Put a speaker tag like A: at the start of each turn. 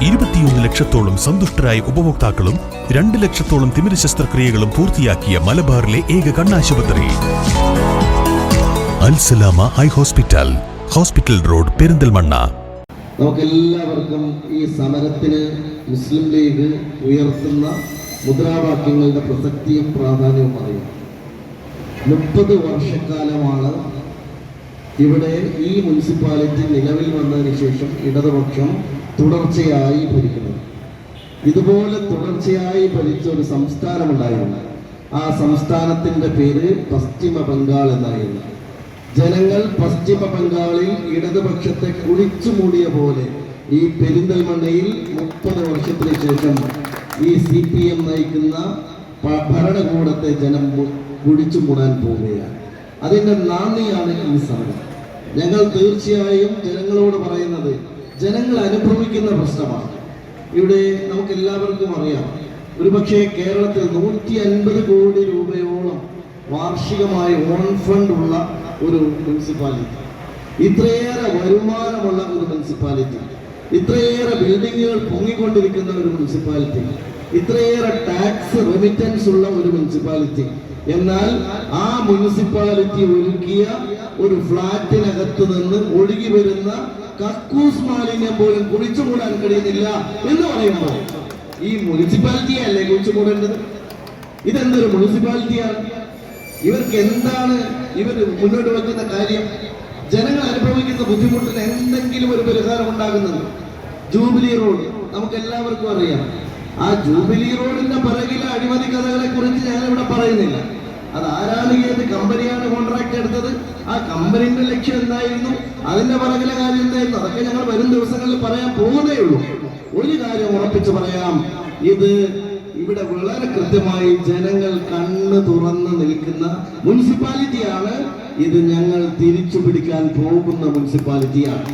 A: 21 ലക്ഷത്തോളം സന്തുഷ്ടരായ ഉപഭോക്താക്കളും 2 ലക്ഷത്തോളം തിമിര ശസ്ത്രക്രിയകളും പൂർത്തിയാക്കിയ മലബാറിലെ ഏക കണ്ണാശുപത്രി Al Salama eye hospital, hospital road, Perinthalmanna.
B: നമുക്കെല്ലാവർക്കും ഈ സമരത്തിന് മുസ്ലിം ലീഗ് ഉയർത്തുന്ന മുദ്രാവാക്യങ്ങളുടെ പ്രസക്തിയും പ്രാധാന്യവും അറിയാം. 30 വർഷക്കാലമാണ് ഇവിടെ ഈ മുനിസിപ്പാലിറ്റി നിലവിൽ വന്നതിന് ശേഷം ഇടതുപക്ഷം തുടർച്ചയായി ഭരിക്കുന്നത്. ഇതുപോലെ തുടർച്ചയായി ഭരിച്ച ഒരു സംസ്ഥാനമുണ്ടായിരുന്നു. ആ സംസ്ഥാനത്തിൻ്റെ പേര് പശ്ചിമ ബംഗാൾ എന്നായിരുന്നു. ജനങ്ങൾ പശ്ചിമ ബംഗാളിൽ ഇടതുപക്ഷത്തെ കുഴിച്ചു മൂടിയ പോലെ ഈ പെരിന്തൽമണ്ണയിൽ 30 വർഷത്തിന് ശേഷം ഈ CPM നയിക്കുന്ന ഭരണകൂടത്തെ ജനം കുഴിച്ചു മൂടാൻ പോവുകയാണ്. അതിൻ്റെ നാന്ദിയാണ് ഈ സമരം. ഞങ്ങൾ തീർച്ചയായും ജനങ്ങളോട് പറയുന്നത് ജനങ്ങൾ അനുഭവിക്കുന്ന പ്രശ്നമാണ്. ഇവിടെ നമുക്ക് എല്ലാവർക്കും അറിയാം, ഒരുപക്ഷെ കേരളത്തിൽ 150 കോടി രൂപയോളം വാർഷികമായി ഓൺ ഫണ്ട് ഉള്ള ഒരു മുനിസിപ്പാലിറ്റി, ഇത്രയേറെ വരുമാനമുള്ള ഒരു മുനിസിപ്പാലിറ്റി, ഇത്രയേറെ ബിൽഡിങ്ങുകൾ പൊങ്ങിക്കൊണ്ടിരിക്കുന്ന ഒരു മുനിസിപ്പാലിറ്റി, ഇത്രയേറെ ടാക്സ് റെമിറ്റൻസ് ഉള്ള ഒരു മുനിസിപ്പാലിറ്റി, എന്നാൽ ആ മുനിസിപ്പാലിറ്റി ഒരുക്കിയ ഒരു ഫ്ലാറ്റിനകത്ത് നിന്ന് ഒഴുകി വരുന്ന കക്കൂസ് മാലിന്യം പോലും കുഴിച്ചുമൂടാൻ കഴിയുന്നില്ല എന്ന് പറയുമ്പോൾ ഈ മുനിസിപ്പാലിറ്റിയെ അല്ലേ കുഴിച്ചുമൂടേണ്ടത്? ഇതെന്തൊരു മുനിസിപ്പാലിറ്റിയാണ്? ഇവർക്ക് എന്താണ് ഇവർ മുന്നോട്ട് വെക്കുന്ന കാര്യം? ജനങ്ങൾ അനുഭവിക്കുന്ന ബുദ്ധിമുട്ടിന് എന്തെങ്കിലും ഒരു പരിഹാരം ഉണ്ടാകുന്നത്? ജൂബിലി റോഡ് നമുക്ക് എല്ലാവർക്കും അറിയാം. ആ ജൂബിലി റോഡിന്റെ പിറകിലെ അഴിമതി കഥകളെ കുറിച്ച് ഞാനിവിടെ പറയുന്നില്ല. അത് ആരാണ്, ഏത് കമ്പനിയാണ് കോൺട്രാക്ട് എടുത്തത്, ആ കമ്പനിയുടെ ലക്ഷ്യം എന്തായിരുന്നു, അതിന്റെ പിറകിലെ കാര്യം എന്തായിരുന്നു, അതൊക്കെ ഞങ്ങൾ വരും ദിവസങ്ങളിൽ പറയാൻ പോകുന്നേ ഉള്ളൂ. ഒരു കാര്യം ഉറപ്പിച്ച് പറയാം, ഇത് ഇവിടെ വളരെ കൃത്യമായി ജനങ്ങൾ കണ്ണ് തുറന്ന് നിൽക്കുന്ന മുനിസിപ്പാലിറ്റിയാണ്. ഇത് ഞങ്ങൾ തിരിച്ചു പിടിക്കാൻ പോകുന്ന മുനിസിപ്പാലിറ്റിയാണ്.